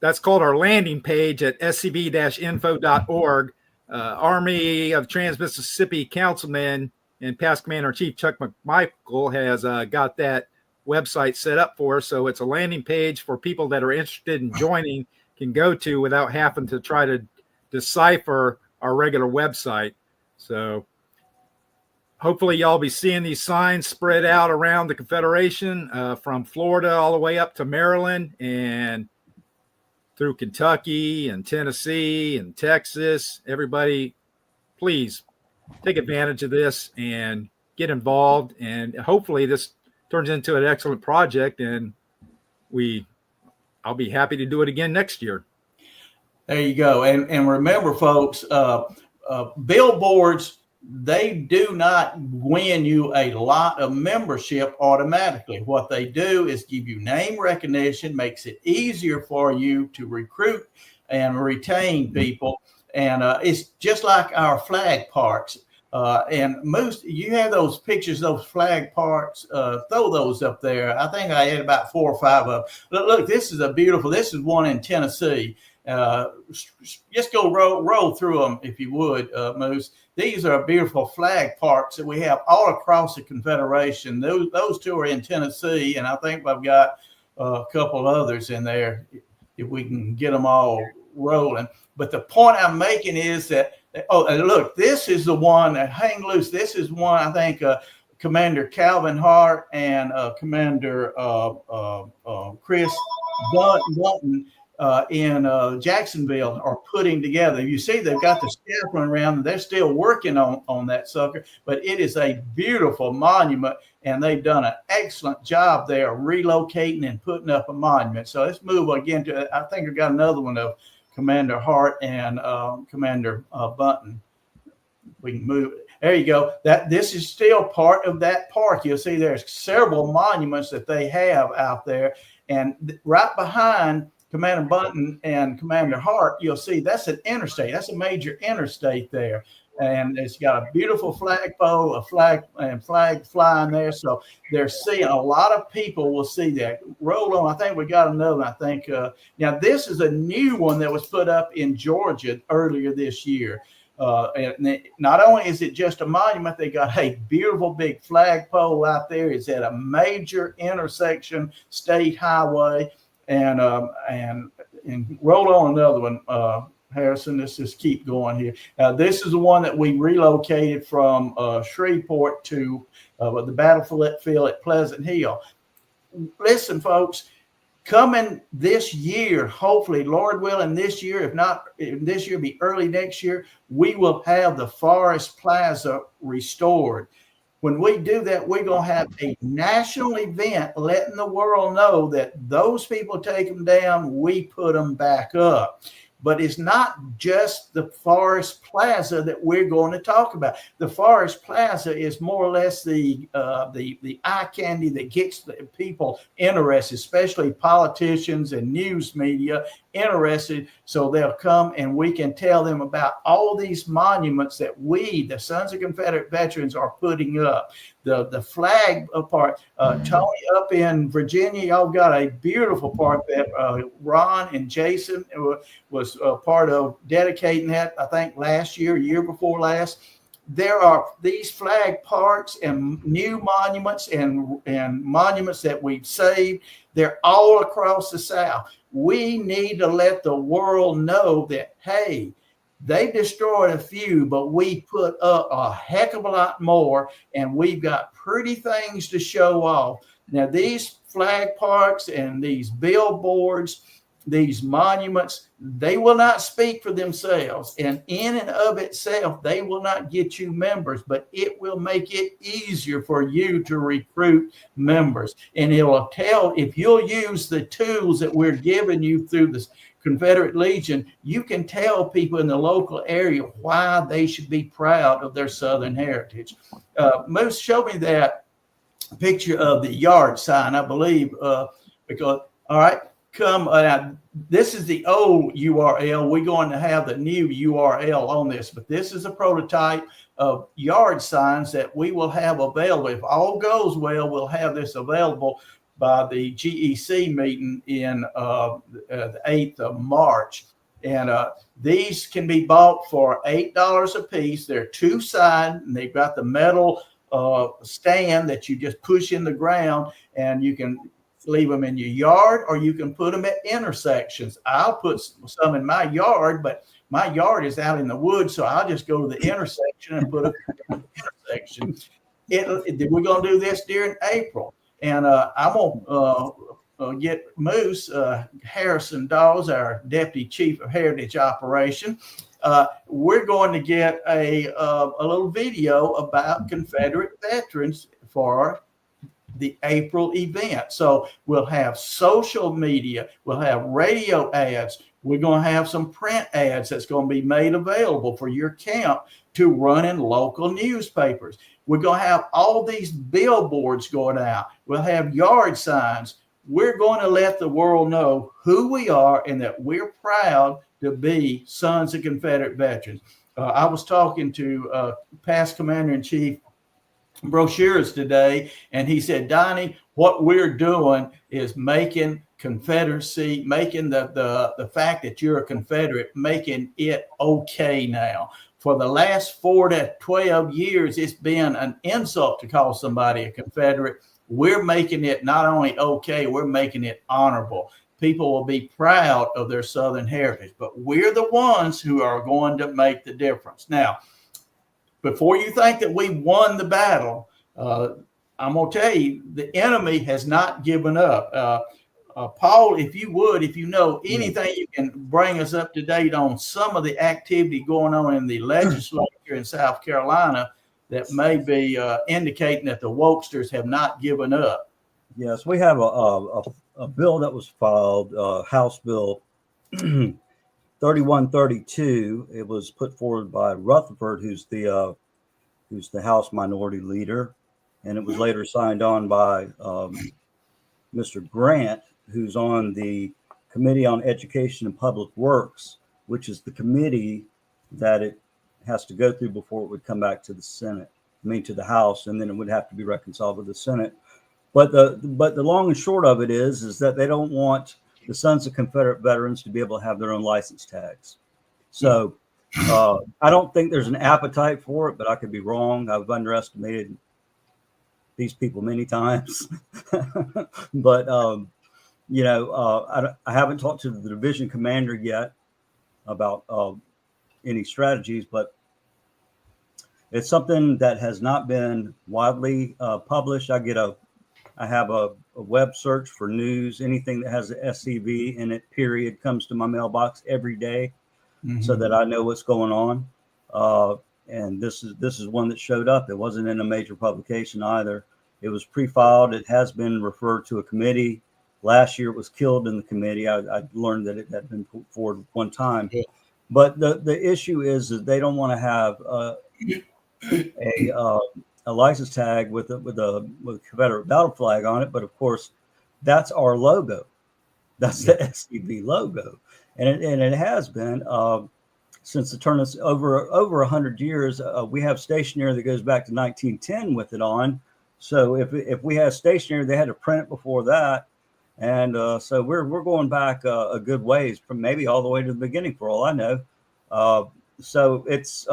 C: that's called our landing page at scb-info.org. Army of Trans-Mississippi Councilman and past Commander-in-Chief Chuck Machael has got that website set up for us. So it's a landing page for people that are interested in joining can go to without having to try to decipher our regular website. So hopefully y'all be seeing these signs spread out around the Confederation, from Florida all the way up to Maryland and through Kentucky and Tennessee and Texas. Everybody, please take advantage of this and get involved. And hopefully this turns into an excellent project, and I'll be happy to do it again next year.
B: There you go. And remember, folks, billboards, they do not win you a lot of membership automatically. What they do is give you name recognition, makes it easier for you to recruit and retain people. And it's just like our flag parks. And Moose, you have those pictures, those flag parks, throw those up there. I think I had about 4 or 5 of them. Look, this is one in Tennessee. Just go roll through them if you would, Moose. These are beautiful flag parks that we have all across the Confederation. Those 2 are in Tennessee, and I think I've got a couple others in there if we can get them all rolling. But the point I'm making is that, look, this is the one that hang loose. This is one, I think, Commander Calvin Hart and Commander Chris Dutton in Jacksonville are putting together. You see, they've got the staff running around, and they're still working on that sucker, but it is a beautiful monument, and they've done an excellent job there relocating and putting up a monument. So let's move again to, I think I've got another one of Commander Hart and Commander Bunton. We can move it. There you go. This is still part of that park. You'll see there's several monuments that they have out there. And right behind Commander Bunton and Commander Hart, you'll see that's an interstate. That's a major interstate there. And it's got a beautiful flagpole, a flag flying there. So they're seeing a lot of people will see that. Roll on. I think we got another one. I think now this is a new one that was put up in Georgia earlier this year. And not only is it just a monument, they got a beautiful big flagpole out there. It's at a major intersection, state highway, and roll on another one, Harrison. Let's just keep going here. This is the one that we relocated from Shreveport to the battlefield at Pleasant Hill. Listen, folks. Coming this year, hopefully, Lord willing, this year, if not this year, be early next year, we will have the Forest Plaza restored. When we do that, we're going to have a national event letting the world know that those people take them down, we put them back up. But it's not just the Forest Plaza that we're going to talk about. The Forest Plaza is more or less the eye candy that gets the people interested, especially politicians and news media interested. So they'll come and we can tell them about all these monuments that we, the Sons of Confederate Veterans, are putting up. The flag part, Tony up in Virginia, y'all got a beautiful part that Ron and Jason was part of dedicating that, I think last year, year before last. There are these flag parks and new monuments and monuments that we've saved. They're all across the South. We need to let the world know that, hey, they destroyed a few, but we put up a heck of a lot more, and we've got pretty things to show off. Now, these flag parks and these billboards, these monuments, they will not speak for themselves. And in and of itself, they will not get you members, but it will make it easier for you to recruit members. And it will tell, if you'll use the tools that we're giving you through this Confederate Legion, you can tell people in the local area why they should be proud of their Southern heritage. Moose, show me that picture of the yard sign, I believe, because, all right, come, this is the old URL. We're going to have the new URL on this, but this is a prototype of yard signs that we will have available. If all goes well, we'll have this available by the GEC meeting in the 8th of March. And these can be bought for $8 a piece. They're two-sided, and they've got the metal stand that you just push in the ground, and you can leave them in your yard, or you can put them at intersections. I'll put some in my yard, but my yard is out in the woods, so I'll just go to the intersection and put it in the intersection. We're going to do this during April. And I'm going to get Moose, Harrison Daws, our Deputy Chief of Heritage Operation. We're going to get a little video about Confederate veterans for the April event. So we'll have social media, we'll have radio ads, we're going to have some print ads that's going to be made available for your camp to run in local newspapers. We're going to have all these billboards going out. We'll have yard signs. We're going to let the world know who we are and that we're proud to be Sons of Confederate Veterans. I was talking to past Commander-in-Chief brochures today, and he said, Donnie, what we're doing is making Confederacy, making the fact that you're a Confederate, making it okay now. For the last 4 to 12 years, it's been an insult to call somebody a Confederate. We're making it not only okay, we're making it honorable. People will be proud of their Southern heritage, but we're the ones who are going to make the difference. Now, before you think that we won the battle, I'm going to tell you, the enemy has not given up. Paul, if you know anything, you can bring us up to date on some of the activity going on in the legislature in South Carolina that may be indicating that the wokesters have not given up.
E: Yes, we have a bill that was filed, House Bill 3132, it was put forward by Rutherford, who's the House Minority Leader, and it was later signed on by Mr. Grant, who's on the Committee on Education and Public Works, which is the committee that it has to go through before it would come back to the Senate. To the House, and then it would have to be reconciled with the Senate. But the long and short of it is that they don't want the Sons of Confederate Veterans to be able to have their own license tags. So I don't think there's an appetite for it, but I could be wrong. I've underestimated these people many times. But I haven't talked to the division commander yet about any strategies, but it's something that has not been widely published. I have a web search for news. Anything that has the SCV in it, period, comes to my mailbox every day, so that I know what's going on. And this is one that showed up. It wasn't in a major publication either. It was pre-filed. It has been referred to a committee. Last year, it was killed in the committee. I learned that it had been put forward one time. But the issue is that they don't want to have a license tag with a Confederate battle flag on it, but of course, that's our logo. That's the SCV logo, and it has been since the turn of over 100 years. We have stationery that goes back to 1910 with it on. So if we have stationery, they had to print it before that, and so we're going back a good ways, from maybe all the way to the beginning, for all I know. So it's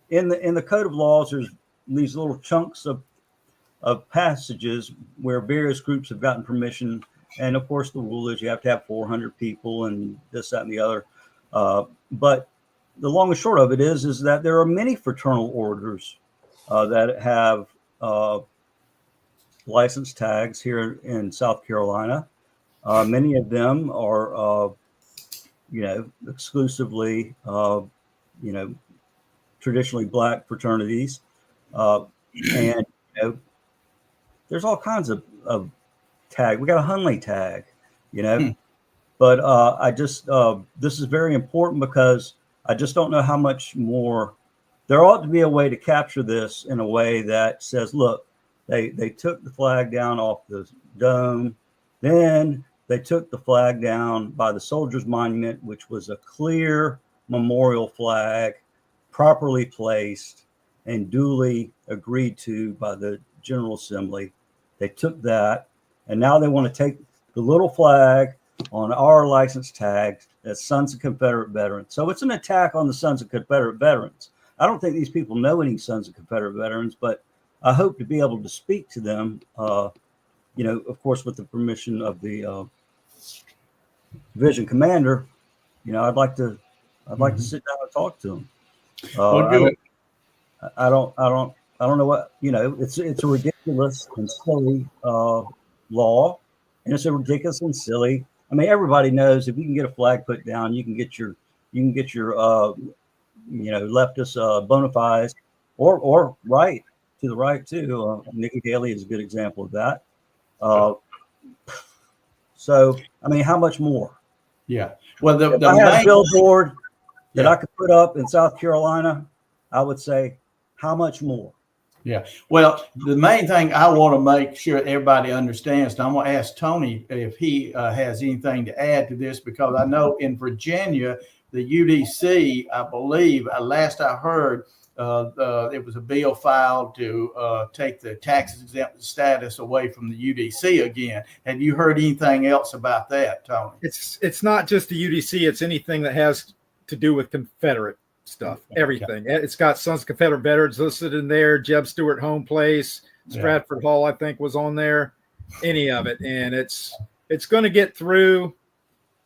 E: in the Code of Laws, there's these little chunks of passages where various groups have gotten permission. And of course, the rule is you have to have 400 people and this, that, and the other. But the long and short of it is that there are many fraternal orders that have license tags here in South Carolina. Many of them are, exclusively, traditionally Black fraternities. And there's all kinds of tag. We got a Hurley tag, but I just this is very important because I just don't know how much more. There ought to be a way to capture this in a way that says, look, they took the flag down off the dome, then they took the flag down by the Soldiers Monument, which was a clear memorial flag, properly placed and duly agreed to by the General Assembly. They took that, and now they want to take the little flag on our license tags as Sons of Confederate Veterans. So it's an attack on the Sons of Confederate Veterans. I don't think these people know any Sons of Confederate Veterans, but I hope to be able to speak to them, of course, with the permission of the division commander. I'd like to sit down and talk to them. I don't know what, it's a ridiculous and silly law, and it's a ridiculous and silly. I mean, everybody knows if you can get a flag put down, you can get your leftist bona fides or right to the right too. Nikki Haley is a good example of that. So, I mean, how much more? Yeah. Well, if I had a billboard that I could put up in South Carolina, I would say, how much more?
B: Yeah. Well, the main thing I want to make sure everybody understands, and I'm going to ask Tony if he has anything to add to this, because I know in Virginia, the UDC, I believe, last I heard, it was a bill filed to take the tax exempt status away from the UDC again. Have you heard anything else about that, Tony?
C: It's not just the UDC. It's anything that has to do with Confederate stuff, everything. It's got Sons of Confederate Veterans listed in there, Jeb Stuart Home Place, Stratford Hall, I think, was on there, any of it. And it's going to get through,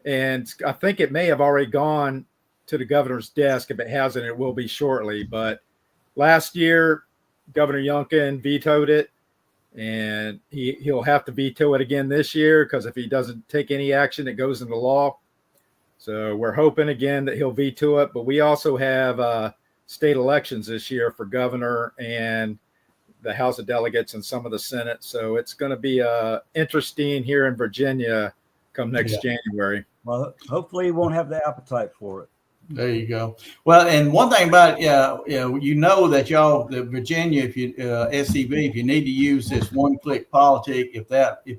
C: and I think it may have already gone to the governor's desk. If it hasn't, it will be shortly. But last year, Governor Youngkin vetoed it, and he'll have to veto it again this year, because if he doesn't take any action, it goes into law. So we're hoping again that he'll veto it, but we also have state elections this year for governor and the House of Delegates and some of the Senate. So it's going to be interesting here in Virginia come next January.
E: Well, hopefully, you won't have the appetite for it.
B: There you go. Well, and one thing about that y'all, the Virginia, if you SCV, if you need to use this one-click politic, if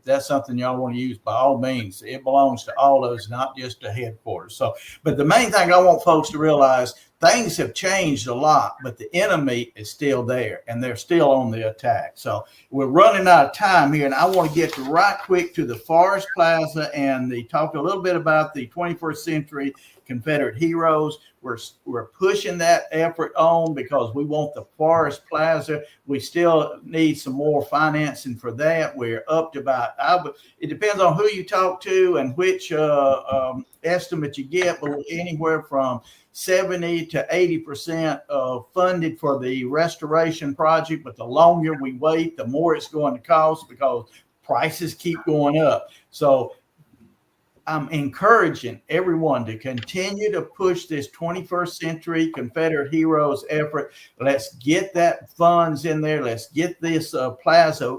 B: that's something y'all want to use, by all means, it belongs to all of us, not just the headquarters. So, but the main thing I want folks to realize, things have changed a lot, but the enemy is still there, and they're still on the attack. So we're running out of time here, and I want to get right quick to the Forest Plaza and talk a little bit about the 21st century Confederate heroes. We're pushing that effort on because we want the Forest Plaza. We still need some more financing for that. We're up to about, it depends on who you talk to and which estimate you get, but anywhere from 70 to 80% funded for the restoration project. But the longer we wait, the more it's going to cost because prices keep going up. So I'm encouraging everyone to continue to push this 21st century Confederate heroes effort. Let's get that funds in there. Let's get this plaza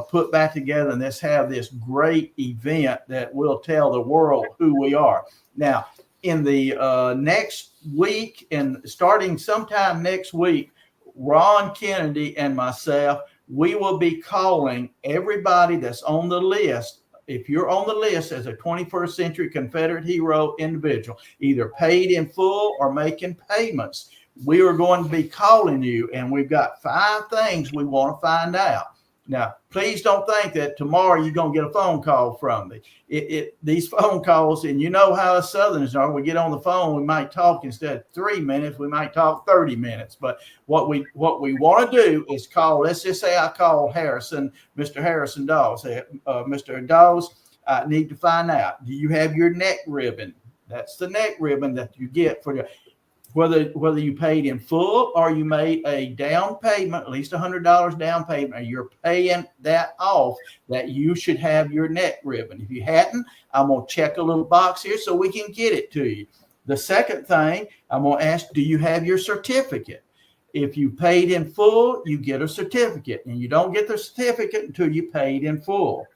B: put back together, and let's have this great event that will tell the world who we are. Now, in the next week, and starting sometime next week, Ron Kennedy and myself, we will be calling everybody that's on the list. If you're on the list as a 21st century Confederate hero individual, either paid in full or making payments, we are going to be calling you, and we've got 5 things we want to find out. Now, please don't think that tomorrow you're going to get a phone call from me. These phone calls, and you know how us Southerners are. We get on the phone, we might talk instead of 3 minutes, we might talk 30 minutes. But what we want to do is call. Let's just say I call Harrison, Mr. Harrison Daws. Say, Mr. Daws, I need to find out, do you have your neck ribbon? That's the neck ribbon that you get for your. Whether you paid in full or you made a down payment, at least $100 down payment, and you're paying that off, that you should have your neck ribbon. If you hadn't, I'm going to check a little box here so we can get it to you. The second thing, I'm going to ask, do you have your certificate? If you paid in full, you get a certificate, and you don't get the certificate until you paid in full.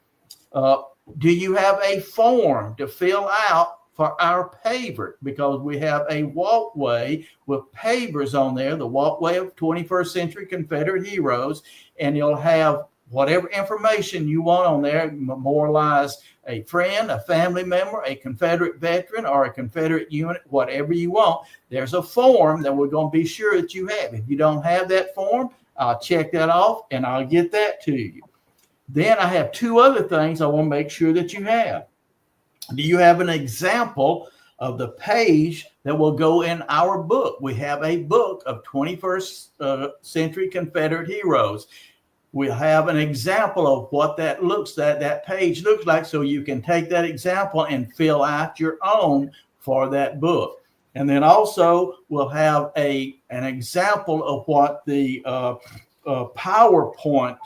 B: Do you have a form to fill out for our paver? Because we have a walkway with pavers on there, the walkway of 21st century Confederate heroes, and you'll have whatever information you want on there, memorialize a friend, a family member, a Confederate veteran, or a Confederate unit, whatever you want. There's a form that we're going to be sure that you have. If you don't have that form, I'll check that off and I'll get that to you. Then I have 2 other things I want to make sure that you have. Do you have an example of the page that will go in our book? We have a book of 21st century Confederate heroes. We have an example of what that page looks like, so you can take that example and fill out your own for that book. And then also we'll have an example of what the PowerPoint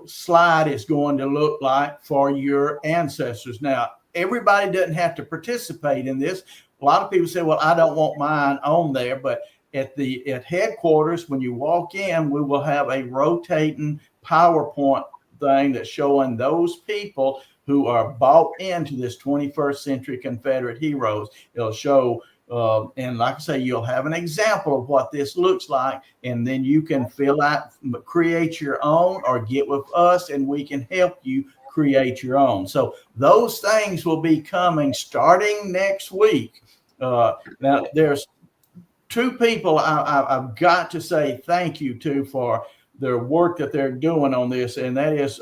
B: slide is going to look like for your ancestors. Now, everybody doesn't have to participate in this. A lot of people say, well, I don't want mine on there, but at headquarters, when you walk in, we will have a rotating PowerPoint thing that's showing those people who are bought into this 21st century Confederate heroes. It'll show and like I say, you'll have an example of what this looks like, and then you can fill out, create your own, or get with us and we can help you create your own. So those things will be coming starting next week. Now, there's 2 people I've got to say thank you to for their work that they're doing on this, and that is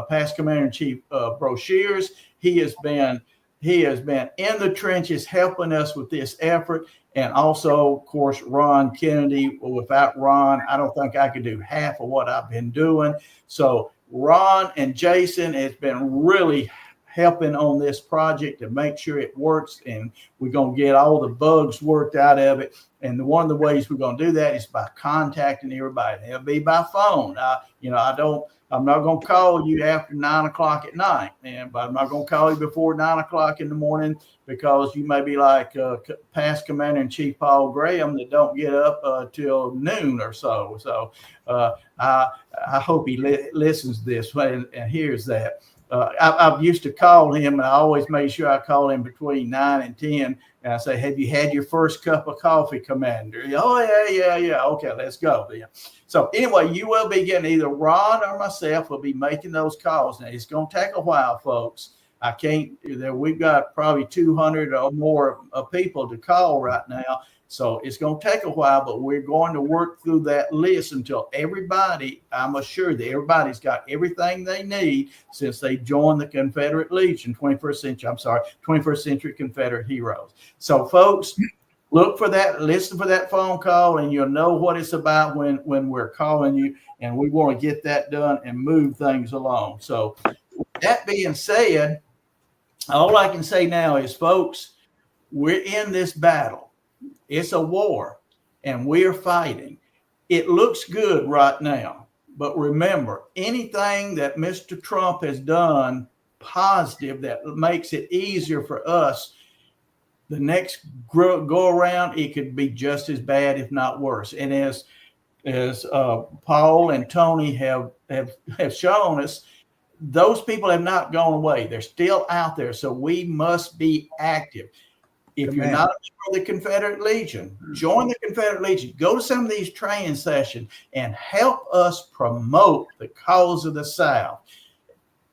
B: past Commander-in-Chief Brochures. He has been in the trenches helping us with this effort. And also, of course, Ron Kennedy. Without Ron, I don't think I could do half of what I've been doing. So Ron and Jason has been really helping on this project to make sure it works. And we're going to get all the bugs worked out of it. And one of the ways we're going to do that is by contacting everybody. It'll be by phone. I'm not going to call you after 9 o'clock at night, but I'm not going to call you before 9 o'clock in the morning, because you may be like past Commander-in-Chief Paul Graham that don't get up till noon or so. So I hope he listens to this and hears that. I used to call him, and I always made sure I call him between 9 and 10. And I say, have you had your first cup of coffee, Commander? Oh, yeah. Okay, let's go then. So anyway, you will be getting either Ron or myself will be making those calls. Now, it's going to take a while, folks. I can't, we've got probably 200 or more people to call right now. So it's going to take a while, but we're going to work through that list until everybody, I'm assured that everybody's got everything they need since they joined the Confederate Legion, 21st Century Confederate Heroes. So folks, look for that, listen for that phone call, and you'll know what it's about when we're calling you, and we want to get that done and move things along. So that being said, all I can say now is, folks, we're in this battle. It's a war, and we're fighting. It looks good right now, but remember, anything that Mr. Trump has done positive that makes it easier for us, the next go around, it could be just as bad, if not worse. And as Paul and Tony have shown us, those people have not gone away. They're still out there, so we must be active. If you're not a the Confederate Legion, join the Confederate Legion. Go to some of these training sessions and help us promote the cause of the South.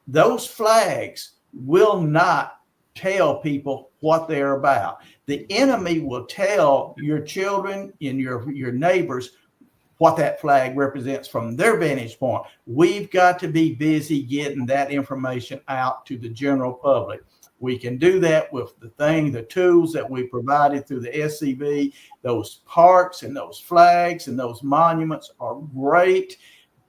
B: Those flags will not tell people what they're about. The enemy will tell your children and your neighbors what that flag represents from their vantage point. We've got to be busy getting that information out to the general public. We can do that with the tools that we provided through the SCV. Those parks and those flags and those monuments are great.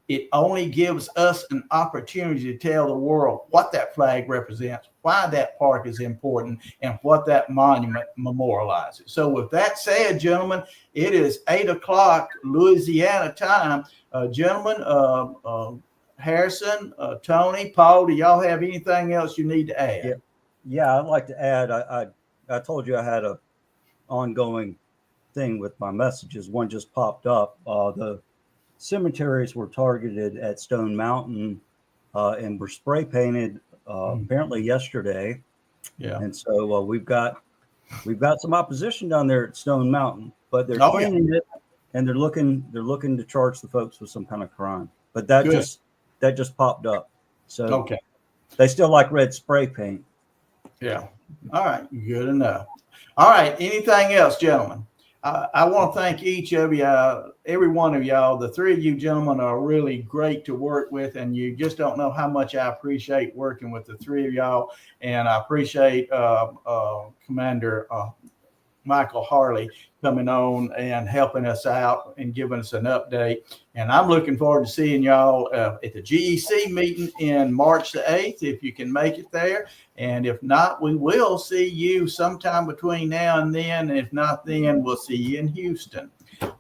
B: It only gives us an opportunity to tell the world what that flag represents, why that park is important, and what that monument memorializes. So with that said, gentlemen, it is 8 o'clock Louisiana time. Gentlemen, Harrison, Tony, Paul, do y'all have anything else you need to add?
E: Yeah, I'd like to add, I told you I had a ongoing thing with my messages. One just popped up. The cemeteries were targeted at Stone Mountain and were spray painted apparently yesterday. Yeah. And so we've got some opposition down there at Stone Mountain, but they're cleaning it, and they're looking to charge the folks with some kind of crime. But that just popped up. So they still like red spray paint.
B: Yeah. All right. Good enough. All right. Anything else, gentlemen? I want to thank each of you, every one of y'all. The three of you gentlemen are really great to work with, and you just don't know how much I appreciate working with the three of y'all. And I appreciate Commander Machael Hurley coming on and helping us out and giving us an update. And I'm looking forward to seeing y'all at the GEC meeting in March the 8th, if you can make it there. And if not, we will see you sometime between now and then. And if not then, we'll see you in Houston.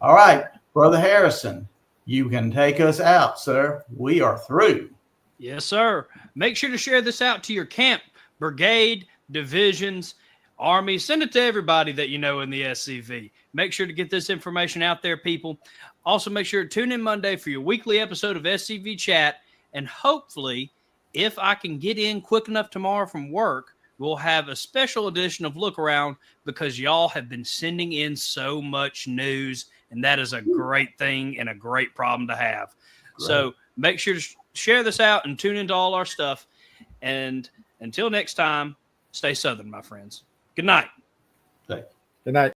B: All right, Brother Harrison, you can take us out, sir. We are through.
A: Yes, sir. Make sure to share this out to your camp, brigade, divisions, Army. Send it to everybody that you know in the SCV. Make sure to get this information out there, people. Also, make sure to tune in Monday for your weekly episode of SCV Chat. And hopefully, if I can get in quick enough tomorrow from work, we'll have a special edition of Look Around, because y'all have been sending in so much news, and that is a great thing and a great problem to have. Great. So make sure to share this out and tune into all our stuff. And until next time, stay Southern, my friends. Good night.
C: Good night.